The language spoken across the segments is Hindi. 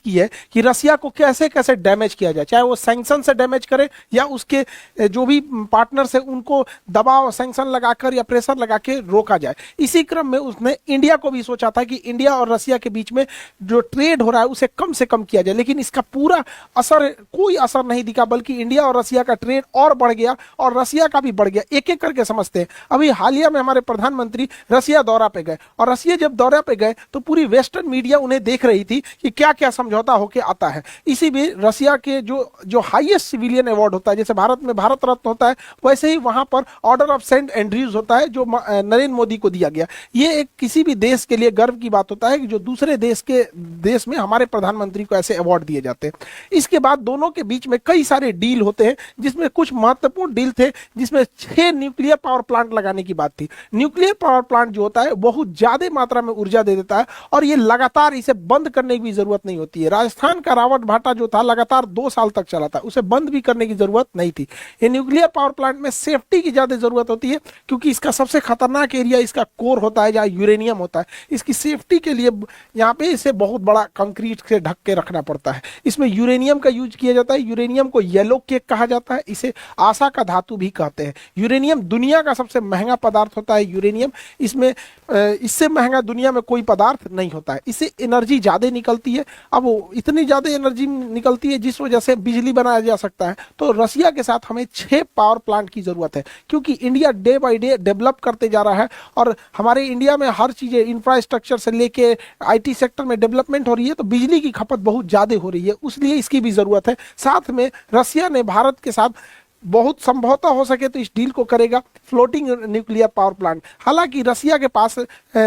की है कि रसिया को कैसे कैसे डैमेज किया जाए, चाहे वो सैंक्शन से डैमेज करे या उसके जो भी पार्टनर्स है उनको दबाव सैंक्शन लगाकर या प्रेशर लगा के रोका जाए। इसी क्रम में उसने इंडिया को भी सोचा था कि इंडिया और रसिया के बीच में जो ट्रेड हो रहा है उसे कम से कम किया जाए, लेकिन इसका पूरा असर, कोई असर नहीं दिखा, बल्कि इंडिया और रसिया का ट्रेड और बढ़ गया और रसिया का भी बढ़ गया। एक एक करके समझते हैं। अभी हालिया में हमारे प्रधानमंत्री रसिया दौरा पे गए और रसिया जब दौरा पे गए तो पूरी वेस्टर्न मीडिया उन्हें देख रही थी कि क्या क्या समझौता होके आता है। इसी भी रसिया के जो जो हाईएस्ट सिविलियन अवार्ड होता है, जैसे भारत में भारत रत्न होता है, वैसे ही वहां पर ऑर्डर ऑफ सेंट एंड्रयूज होता है जो नरेंद्र मोदी को दिया गया। ये एक किसी भी देश के लिए गर्व की बात होता है कि जो दूसरे देश में हमारे प्रधानमंत्री को ऐसे अवार्ड दिए जाते हैं। इसके बाद दोनों के बीच में कई सारे डील होते हैं, जिसमें कुछ महत्वपूर्ण डील थे, जिसमें 6 न्यूक्लियर पावर प्लांट लगाने की बात थी। न्यूक्लियर पावर प्लांट जो होता है बहुत ज्यादा मात्रा में ऊर्जा दे देता है और ये लगातार, इसे बंद करने की भी जरूरत नहीं होती है। राजस्थान का रावत भाटा जो था लगातार 2 साल तक चला था, उसे बंद भी करने की जरूरत नहीं थी। ये न्यूक्लियर पावर प्लांट में सेफ्टी की ज्यादा जरूरत होती है, क्योंकि इसका सबसे खतरनाक एरिया इसका कोर होता है जहां यूरेनियम होता है। इसकी सेफ्टी के लिए यहाँ पे इसे बहुत बड़ा कंक्रीट से ढक के रखना पड़ता है। इसमें यूरेनियम का यूज किया जाता है। यूरेनियम को येलो केक कहा जाता है, इसे आशा का धातु भी कहते हैं। यूरेनियम दुनिया का सबसे महंगा पदार्थ होता है। यूरेनियम इसमें इससे महंगा दुनिया में कोई पदार्थ नहीं होता है। इससे एनर्जी ज्यादा निकलती है। अब वो इतनी ज्यादा एनर्जी निकलती है जिस वजह से बिजली बनाया जा सकता है। तो रसिया के साथ हमें 6 पावर प्लांट की जरूरत है, क्योंकि India day by day develop करते जा रहा है और हमारे इंडिया में हर चीजें, इंफ्रास्ट्रक्चर से लेके आईटी सेक्टर में डेवलपमेंट हो रही है, तो बिजली की खपत बहुत ज्यादा हो रही है, इसलिए इसकी भी जरूरत है। साथ में रसिया ने भारत के साथ बहुत संभवतः हो सके तो इस डील को करेगा फ्लोटिंग न्यूक्लियर पावर प्लांट। हालांकि रसिया के पास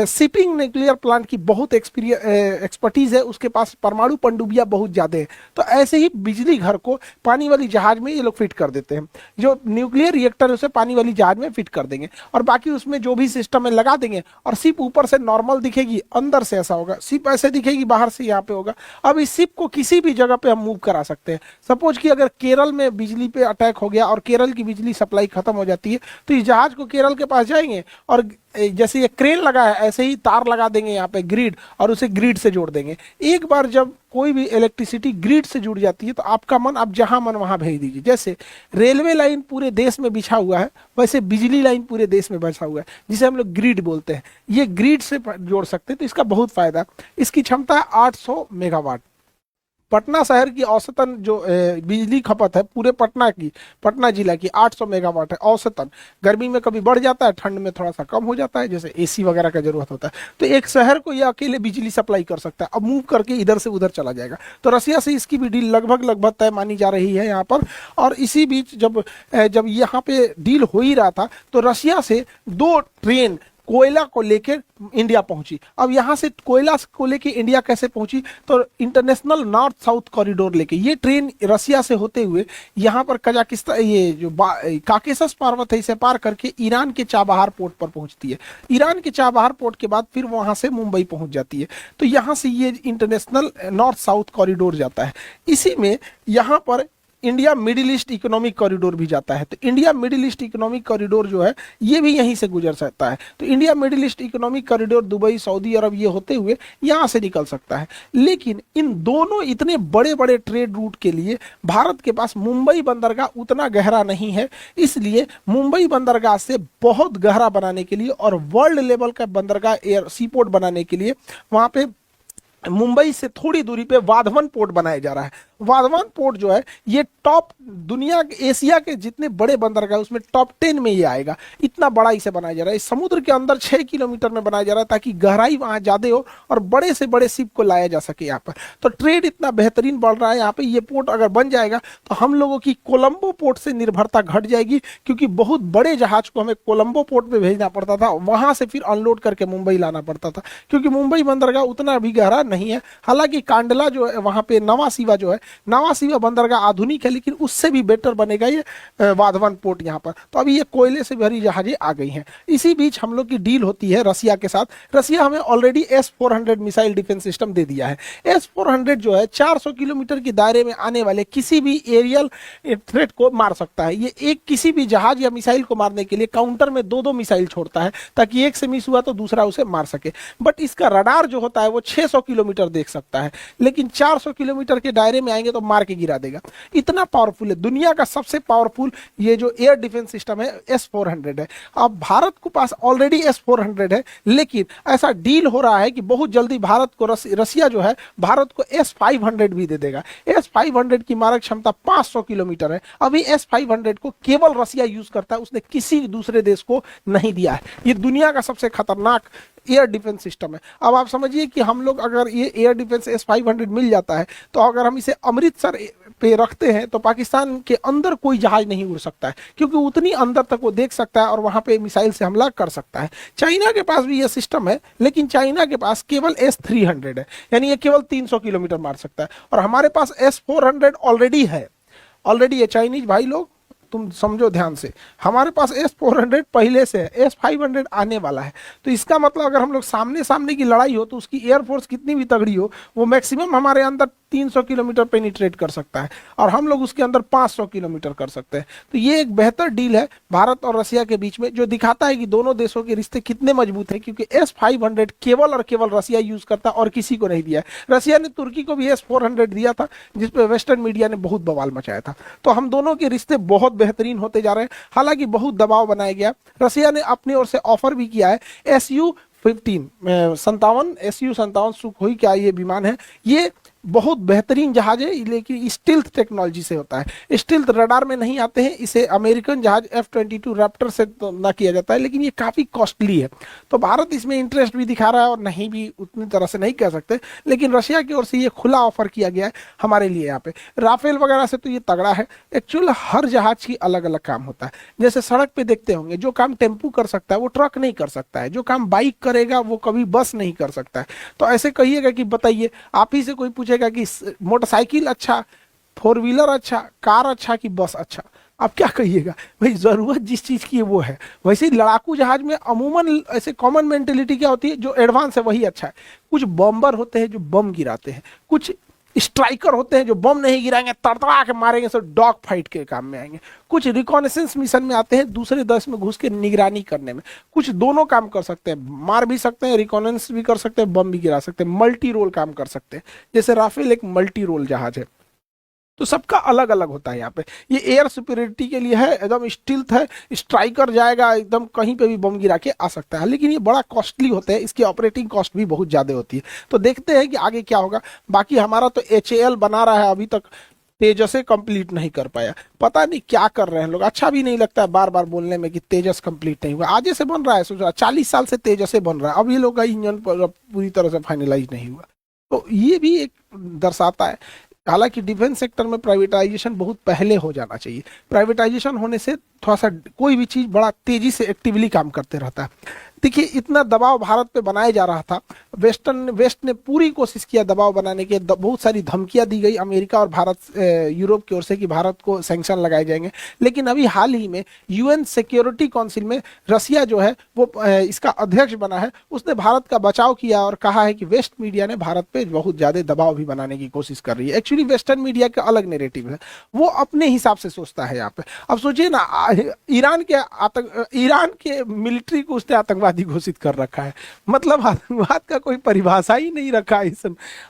शिपिंग न्यूक्लियर प्लांट की बहुत एक्सपर्टीज है, उसके पास परमाणु पनडुब्बियां बहुत ज्यादा है। तो ऐसे ही बिजली घर को पानी वाली जहाज में ये लोग फिट कर देते हैं। जो न्यूक्लियर रिएक्टर उसे पानी वाली जहाज में फिट कर देंगे और बाकी उसमें जो भी सिस्टम है लगा देंगे और शिप ऊपर से नॉर्मल दिखेगी, अंदर से ऐसा होगा, शिप ऐसे दिखेगी, बाहर से यहाँ पे होगा। अब इस शिप को किसी भी जगह पे हम मूव करा सकते हैं। सपोज कि अगर केरल में बिजली पे अटैक हो गया और केरल की बिजली सप्लाई खत्म हो जाती है, तो इस जहाज को केरल के पास जाएंगे और जैसे ये क्रेन लगा है ऐसे ही तार लगा देंगे यहाँ पे ग्रिड और उसे ग्रिड से जोड़ देंगे। एक बार जब कोई भी इलेक्ट्रिसिटी ग्रिड से जुड़ जाती है तो आपका मन, आप जहां मन वहां भेज दीजिए। जैसे रेलवे लाइन पूरे देश में बिछा हुआ है, वैसे बिजली लाइन पूरे देश में बिछा हुआ है, जिसे हम लोग ग्रिड बोलते हैं। ये ग्रिड से जोड़ सकते हैं, तो इसका बहुत फायदा। इसकी क्षमता है 800 मेगावाट। पटना शहर की औसतन जो बिजली खपत है पूरे पटना जिला की 800 मेगावाट है औसतन। गर्मी में कभी बढ़ जाता है, ठंड में थोड़ा सा कम हो जाता है, जैसे एसी वगैरह का जरूरत होता है। तो एक शहर को यह अकेले बिजली सप्लाई कर सकता है। अब मूव करके इधर से उधर चला जाएगा। तो रसिया से इसकी भी डील लगभग तय मानी जा रही है यहाँ पर। और इसी बीच जब यहाँ पे डील हो ही रहा था तो रसिया से 2 ट्रेन कोयला को लेकर इंडिया पहुंची। अब यहां से कोयला को लेकर इंडिया कैसे पहुंची, तो इंटरनेशनल नॉर्थ साउथ कॉरिडोर लेके ये ट्रेन रसिया से होते हुए यहां पर कजाकिस्तान, ये जो काकेशस पर्वत है, इसे पार करके ईरान के चाबहार पोर्ट पर पहुंचती है। ईरान के चाबहार पोर्ट के बाद फिर वहां से मुंबई पहुंच जाती है। तो यहां से ये इंटरनेशनल नॉर्थ साउथ कॉरिडोर जाता है। इसी में यहां पर India Middle East economic corridor भी जाता है। तो India Middle East economic corridor जो है ये भी यहीं से गुजर सकता है। तो India Middle East economic corridor Dubai, सऊदी अरब ये होते हुए यहां से निकल सकता है। लेकिन इन दोनों इतने बड़े बड़े ट्रेड रूट के लिए भारत के पास मुंबई बंदरगाह उतना गहरा नहीं है। इसलिए मुंबई बंदरगाह से बहुत गहरा बनाने के लिए और वर्ल्ड लेवल का बंदरगाह एयर सीपोर्ट बनाने के लिए वहां पे मुंबई से थोड़ी दूरी पे वाधवन पोर्ट बनाया जा रहा है। वाधवन पोर्ट जो है ये टॉप दुनिया के, एशिया के जितने बड़े बंदरगाह उसमें टॉप 10 में ये आएगा। इतना बड़ा इसे बनाया जा रहा है। इस समुद्र के अंदर 6 किलोमीटर में बनाया जा रहा है ताकि गहराई वहां ज्यादा हो और बड़े से बड़े शिप को लाया जा सके यहाँ पर। तो ट्रेड इतना बेहतरीन बढ़ रहा है यहाँ पे। ये पोर्ट अगर बन जाएगा तो हम लोगों की कोलंबो पोर्ट से निर्भरता घट जाएगी, क्योंकि बहुत बड़े जहाज को हमें कोलंबो पोर्ट पे भेजना पड़ता था, वहां से फिर अनलोड करके मुंबई लाना पड़ता था, क्योंकि मुंबई बंदरगाह उतना भी गहरा नहीं है। हालांकि कांडला जो है वहां पे, नवा सीवा जो है नवासीवा बंदरगाह आधुनिक है, लेकिन उससे भी बेटर बनेगा ये वाधवन पोर्ट यहाँ पर। तो अभी ये कोयले से भरी जहाजें आ गई हैं। इसी बीच हम लोग की डील होती है रसिया के साथ। रसिया हमें already S-400 missile defence system दे दिया है। S-400 जो है 400 किलोमीटर के दायरे में आने वाले किसी भी एरियल थ्रेट को मार सकता है। ये एक किसी भी जहाज या मिसाइल को मारने के लिए काउंटर में दो दो मिसाइल छोड़ता है, ताकि एक से मिस हुआ तो दूसरा उसे मार सके। बट इसका रडार जो होता है वो 600 किलोमीटर देख सकता है, लेकिन 400 किलोमीटर के दायरे में आएंगे तो मार के गिरा देगा। इतना पावरफुल है, दुनिया का सबसे पावरफुल ये जो एयर डिफेंस सिस्टम है S-400 है। अब भारत के पास ऑलरेडी S-400 है, लेकिन ऐसा डील हो रहा है कि बहुत जल्दी भारत को रसिया जो है भारत को S-500 भी दे देगा। S-500 की मारक क्षमता 500 किलोमीटर है। अभी S-500 को केवल रसिया यूज करता है, उसने किसी दूसरे देश को नहीं दिया है। ये दुनिया का सबसे खतरनाक एयर डिफेंस सिस्टम है। अब आप समझिए कि हम लोग अगर ये एयर डिफेंस S-500 मिल जाता है, तो अगर हम इसे अमृतसर पे रखते हैं तो पाकिस्तान के अंदर कोई जहाज नहीं उड़ सकता है, क्योंकि उतनी अंदर तक वो देख सकता है और वहां पे मिसाइल से हमला कर सकता है। चाइना के पास भी ये सिस्टम है, लेकिन चाइना के पास केवल S-300 है, यानी ये केवल 300 किलोमीटर मार सकता है। और हमारे पास S-400 ऑलरेडी है। ऑलरेडी ये चाइनीज भाई लोग तुम समझो ध्यान से, हमारे पास S-400 पहले से है, S-500 आने वाला है। तो इसका मतलब अगर हम लोग सामने सामने की लड़ाई हो तो उसकी एयरफोर्स कितनी भी तगड़ी हो, वो मैक्सिमम हमारे अंदर 300 किलोमीटर पेनिट्रेट कर सकता है, और हम लोग उसके अंदर 500 किलोमीटर कर सकते हैं। तो ये एक बेहतर डील है भारत और रसिया के बीच में, जो दिखाता है कि दोनों देशों के रिश्ते कितने मजबूत हैं, क्योंकि S-500 केवल और केवल रसिया यूज करता और किसी को नहीं दिया है। रसिया ने तुर्की को भी S-400 दिया था, जिसपे वेस्टर्न मीडिया ने बहुत बवाल मचाया था। तो हम दोनों के रिश्ते बहुत बेहतरीन होते जा रहे हैं। हालांकि बहुत दबाव बनाया गया, रसिया ने अपनी ओर से ऑफर भी किया है। Su-57 सुखोई क्या ये विमान है, ये बहुत बेहतरीन जहाज है, लेकिन स्टिल्थ टेक्नोलॉजी से होता है। स्टिल्थ रडार में नहीं आते हैं, इसे अमेरिकन जहाज F-22 रैप्टर से तो ना किया जाता है, लेकिन ये काफी कॉस्टली है। तो भारत इसमें इंटरेस्ट भी दिखा रहा है, और नहीं भी उतनी तरह से नहीं कह सकते, लेकिन रशिया की ओर से ये खुला ऑफर किया गया है हमारे लिए। यहाँ पे राफेल वगैरह से तो ये तगड़ा है। एक्चुअल हर जहाज की अलग अलग काम होता है। जैसे सड़क पे देखते होंगे, जो काम टेम्पू कर सकता है वो ट्रक नहीं कर सकता है, जो काम बाइक करेगा वो कभी बस नहीं कर सकता है। तो ऐसे कहिएगा कि बताइए, आप ही से कोई पूछेगा कि मोटरसाइकिल अच्छा, फोर व्हीलर अच्छा, कार अच्छा कि बस अच्छा, आप क्या कहिएगा भाई? जरूरत जिस चीज की है वो है। वैसे ही लड़ाकू जहाज में अमूमन ऐसे कॉमन मेंटेलिटी क्या होती है, जो एडवांस है वही अच्छा है। कुछ बम्बर होते हैं जो बम गिराते हैं, कुछ स्ट्राइकर होते हैं जो बम नहीं गिराएंगे, तड़तड़ा के मारेंगे, सो डॉग फाइट के काम में आएंगे। कुछ रिकॉनेसेंस मिशन में आते हैं, दूसरे देश में घुस के निगरानी करने में। कुछ दोनों काम कर सकते हैं, मार भी सकते हैं, रिकॉनेंस भी कर सकते हैं, बम भी गिरा सकते हैं, मल्टी रोल काम कर सकते हैं। जैसे राफेल एक मल्टी रोल जहाज है। तो सबका अलग अलग होता है। यहाँ पे ये एयर सुपीरियरिटी के लिए है, एकदम स्टिल्थ है, स्ट्राइकर जाएगा एकदम कहीं पे भी बम गिरा के आ सकता है, लेकिन ये बड़ा कॉस्टली होता है, इसकी ऑपरेटिंग कॉस्ट भी बहुत ज्यादा होती है। तो देखते हैं कि आगे क्या होगा। बाकी हमारा तो HAL बना रहा है, अभी तक तेजस कंप्लीट नहीं कर पाया। पता नहीं क्या कर रहे हैं लोग, अच्छा भी नहीं लगता है बार बार बोलने में कि तेजस कंप्लीट नहीं हुआ। आज से बन रहा है, सोच रहा 40 साल से तेजस बन रहा है, अब ये लोग का इंजन पूरी तरह से फाइनलाइज नहीं हुआ। तो ये भी एक दर्शाता है। हालांकि डिफेंस सेक्टर में प्राइवेटाइजेशन बहुत पहले हो जाना चाहिए। प्राइवेटाइजेशन होने से थोड़ा सा कोई भी चीज बड़ा तेजी से एक्टिवली काम करते रहता है। देखिए, इतना दबाव भारत पे बनाया जा रहा था, वेस्ट ने पूरी कोशिश किया दबाव बनाने के, बहुत सारी धमकियां दी गई अमेरिका और भारत यूरोप की ओर से कि भारत को सैंक्शन लगाए जाएंगे। लेकिन अभी हाल ही में UN सिक्योरिटी काउंसिल में रसिया जो है वो इसका अध्यक्ष बना है, उसने भारत का बचाव किया और कहा है कि वेस्ट मीडिया ने भारत पे बहुत ज्यादा दबाव भी बनाने की कोशिश कर रही है। एक्चुअली वेस्टर्न मीडिया का अलग नेरेटिव है, वो अपने हिसाब से सोचता है यहाँ पे। अब सोचिए ना, ईरान के मिलिट्री को उसने आतंकवादी घोषित कर रखा है। मतलब आतंकवाद का कोई परिभाषा ही नहीं रखा है।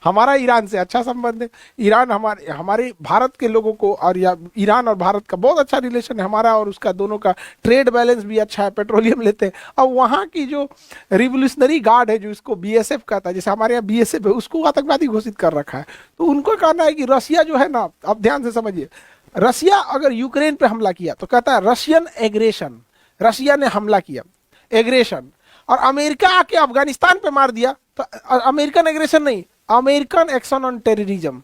हमारा ईरान से अच्छा संबंध है, ईरान हमारे भारत के लोगों को, और या ईरान और भारत का बहुत अच्छा रिलेशन है हमारा, और उसका दोनों का ट्रेड बैलेंस भी अच्छा है, पेट्रोलियम लेते हैं। अब वहां की जो रिवोल्यूशनरी गार्ड है, जो इसको BSF कहता है, जैसे हमारे यहाँ BSF है, उसको आतंकवादी घोषित कर रखा है। तो उनको कहना है कि रसिया जो है ना, अब ध्यान से समझिए, रसिया अगर यूक्रेन पे हमला किया तो कहता है रशियन एग्रेशन, रशिया ने हमला किया, एग्रेशन। और अमेरिका आके अफगानिस्तान पे मार दिया तो अमेरिकन एग्रेशन नहीं, अमेरिकन एक्शन ऑन टेररिज्म।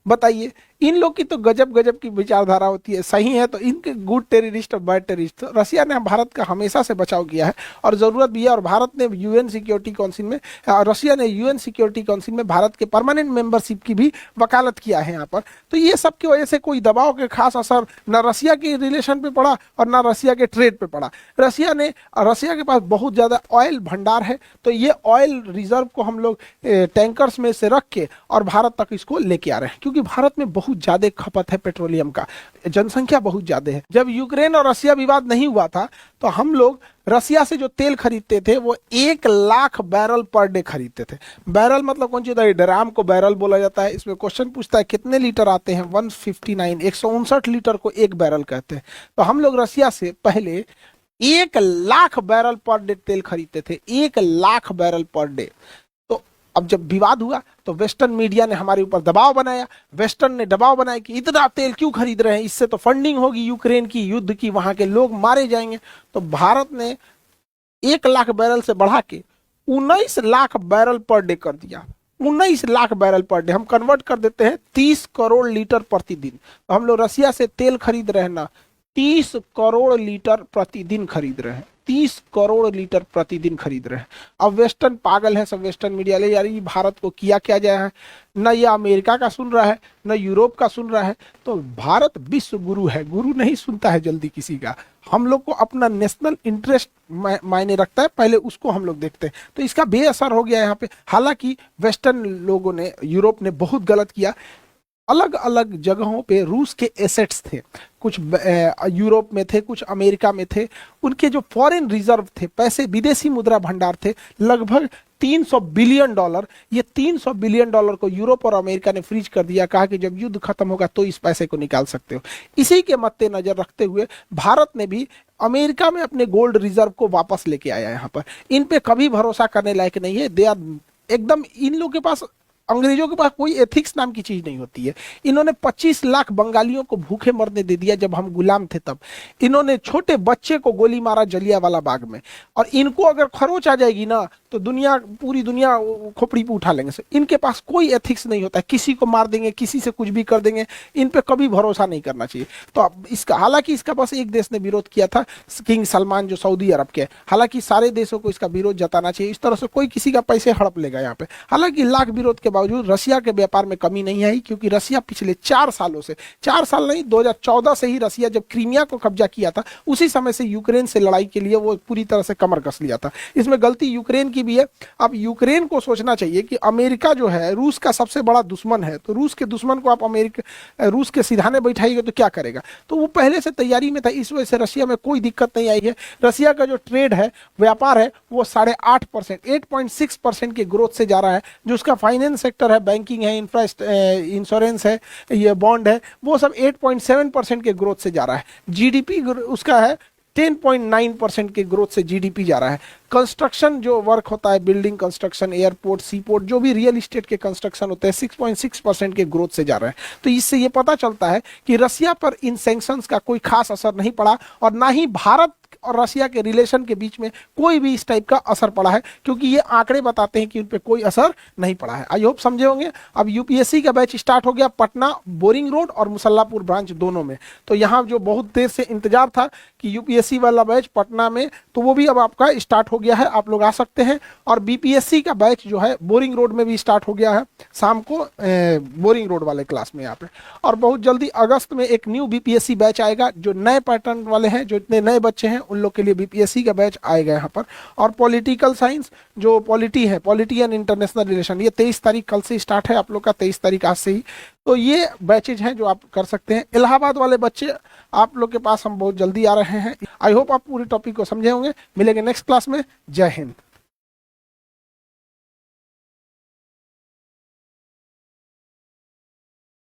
बताइए, इन लोग की तो गजब गजब की विचारधारा होती है, सही है तो इनके गुड टेररिस्ट और बैड टेररिस्ट। तो रशिया ने भारत का हमेशा से बचाव किया है और जरूरत भी है, और भारत ने यूएन सिक्योरिटी काउंसिल में, रशिया ने यूएन सिक्योरिटी काउंसिल में भारत के परमानेंट मेंबरशिप की भी वकालत किया है यहाँ पर। तो ये सब की वजह से कोई दबाव के खास असर न रशिया के रिलेशन पे पड़ा और न रशिया के ट्रेड पे पड़ा। रशिया के पास बहुत ज्यादा ऑयल भंडार है, तो ये ऑयल रिजर्व को हम लोग टैंकर्स में से रख के और भारत तक इसको लेके आ रहे हैं, क्योंकि भारत में बहुत ज्यादा खपत है पेट्रोलियम का, जनसंख्या बहुत ज्यादा है। जब यूक्रेन और रशिया विवाद नहीं हुआ था तो हम लोग रशिया से जो तेल खरीदते थे वो 1 लाख बैरल पर डे खरीदते थे। बैरल मतलब कौन सी होता है, ड्राम को बैरल बोला जाता है। इसमें क्वेश्चन पूछता है कितने लीटर आते हैं, 159 लीटर को एक बैरल कहते हैं। तो हम लोग रशिया से पहले 1 लाख बैरल पर डे तेल खरीदते थे, 1 लाख बैरल पर डे। तो अब जब विवाद हुआ तो वेस्टर्न मीडिया ने हमारे ऊपर दबाव बनाया, वेस्टर्न ने दबाव बनाया कि इतना तेल क्यों खरीद रहे हैं, इससे तो फंडिंग होगी यूक्रेन की, युद्ध की, वहां के लोग मारे जाएंगे। तो भारत ने 1 लाख बैरल से बढ़ा के 19 लाख बैरल पर डे कर दिया। 19 लाख बैरल पर डे हम कन्वर्ट कर देते हैं 30 करोड़ लीटर प्रतिदिन। तो हम लोग रशिया से तेल खरीद रहे हैं ना, 30 करोड़ लीटर प्रतिदिन खरीद रहे हैं, 30 करोड़ लीटर प्रतिदिन खरीद रहे हैं। अब वेस्टर्न पागल है सब, वेस्टर्न मीडिया ले यार ये भारत को किया क्या जाए है, न ये अमेरिका का सुन रहा है न यूरोप का सुन रहा है। तो भारत विश्व गुरु है, गुरु नहीं सुनता है जल्दी किसी का। हम लोग को अपना नेशनल इंटरेस्ट मायने रखता है, पहले उसको हम लोग देखते हैं। तो इसका बेअसर हो गया यहाँ पे। हालांकि वेस्टर्न लोगों ने, यूरोप ने बहुत गलत किया। अलग अलग जगहों पे रूस के एसेट्स थे, कुछ यूरोप में थे, कुछ अमेरिका में थे। उनके जो फॉरेन रिजर्व थे, पैसे, विदेशी मुद्रा भंडार थे, लगभग 300 बिलियन डॉलर। ये 300 बिलियन डॉलर को यूरोप और अमेरिका ने फ्रीज कर दिया, कहा कि जब युद्ध खत्म होगा तो इस पैसे को निकाल सकते हो। इसी के मद्देनजर रखते हुए भारत ने भी अमेरिका में अपने गोल्ड रिजर्व को वापस लेके आया। यहाँ पर इन पे कभी भरोसा करने लायक नहीं है। दे आर एकदम, इन लोगों के पास, अंग्रेजों के पास कोई एथिक्स नाम की चीज नहीं होती है। इन्होंने 25 लाख बंगालियों को भूखे मरने दे दिया जब हम गुलाम थे तब। इन्होंने छोटे बच्चे को गोली मारा जलियांवाला बाग में, और इनको अगर खरोच आ जाएगी ना तो दुनिया, पूरी दुनिया खोपड़ी पे उठा लेंगे। इनके पास कोई एथिक्स नहीं होता है, किसी को मार देंगे, किसी से कुछ भी कर देंगे। इन पे कभी भरोसा नहीं करना चाहिए। तो अब इसका, हालांकि इसका बस एक देश ने विरोध किया था, किंग सलमान जो सऊदी अरब के, हालांकि सारे देशों को इसका विरोध जताना चाहिए। इस तरह से कोई किसी का पैसे हड़प लेगा यहाँ पे। हालांकि लाख विरोध के बावजूद रशिया के व्यापार में कमी नहीं आई, क्योंकि रशिया पिछले 4 सालों से, 4 साल नहीं, 2014 से ही रशिया जब क्रीमिया को कब्जा किया था, उसी समय से यूक्रेन से लड़ाई के लिए वो पूरी तरह से कमर कस लिया था। इसमें गलती यूक्रेन की भी है। अब यूक्रेन को सोचना चाहिए कि अमेरिका जो है रूस का सबसे बड़ा दुश्मन है, तो रूस के दुश्मन को आप रूस के सिरहाने बैठाइएगा तो क्या करेगा। तो वो पहले से तैयारी में था, इस वजह से रशिया में कोई दिक्कत नहीं आई है। रशिया का जो ट्रेड है, व्यापार है, वो 8.5%, 8.6% के ग्रोथ से जा रहा है। जो उसका फाइनेंस सेक्टर है, बैंकिंग है, इंश्योरेंस है, ये बॉन्ड है, वो सब 8.7% के ग्रोथ से जा रहा है। जीडीपी उसका है 10.9% के ग्रोथ से जीडीपी जा रहा है। कंस्ट्रक्शन जो वर्क होता है, बिल्डिंग कंस्ट्रक्शन, एयरपोर्ट, सीपोर्ट, जो भी रियल एस्टेट के कंस्ट्रक्शन होते हैं, 6.6% के ग्रोथ से जा रहा है। तो इससे ये पता चलता है कि रशिया पर इन सैंक्शंस का कोई खास असर नहीं पड़ा, और ना ही भारत और रशिया के रिलेशन के बीच में कोई भी इस टाइप का असर पड़ा है, क्योंकि ये आंकड़े बताते हैं कि उन पे कोई असर नहीं पड़ा है। आई होप समझे होंगे। अब यूपीएससी का बैच स्टार्ट हो गया पटना, बोरिंग रोड और मुसल्लापुर ब्रांच दोनों में। तो यहाँ जो बहुत देर से इंतजार था कि यूपीएससी वाला बैच पटना में, तो वो भी अब आपका स्टार्ट हो गया है, आप लोग आ सकते हैं। और बीपीएससी का बैच जो है बोरिंग रोड में भी स्टार्ट हो गया है, शाम को बोरिंग रोड वाले क्लास में यहाँ पे। और बहुत जल्दी अगस्त में एक न्यू बीपीएससी बैच आएगा, जो नए पैटर्न वाले हैं, जो इतने नए बच्चे हैं उन लोग के लिए बीपीएससी का बैच आएगा यहाँ पर। और पॉलिटिकल साइंस जो पॉलिटी है, पॉलिटी एंड इंटरनेशनल रिलेशन, ये 23 तारीख कल से स्टार्ट है आप लोग का, 23 तारीख आज से ही। तो ये बैचेज हैं जो आप कर सकते हैं। इलाहाबाद वाले बच्चे आप लोग के पास हम बहुत जल्दी आ रहे हैं। आई होप आप पूरे टॉपिक को समझे होंगे। मिलेंगे नेक्स्ट क्लास में। जय हिंद।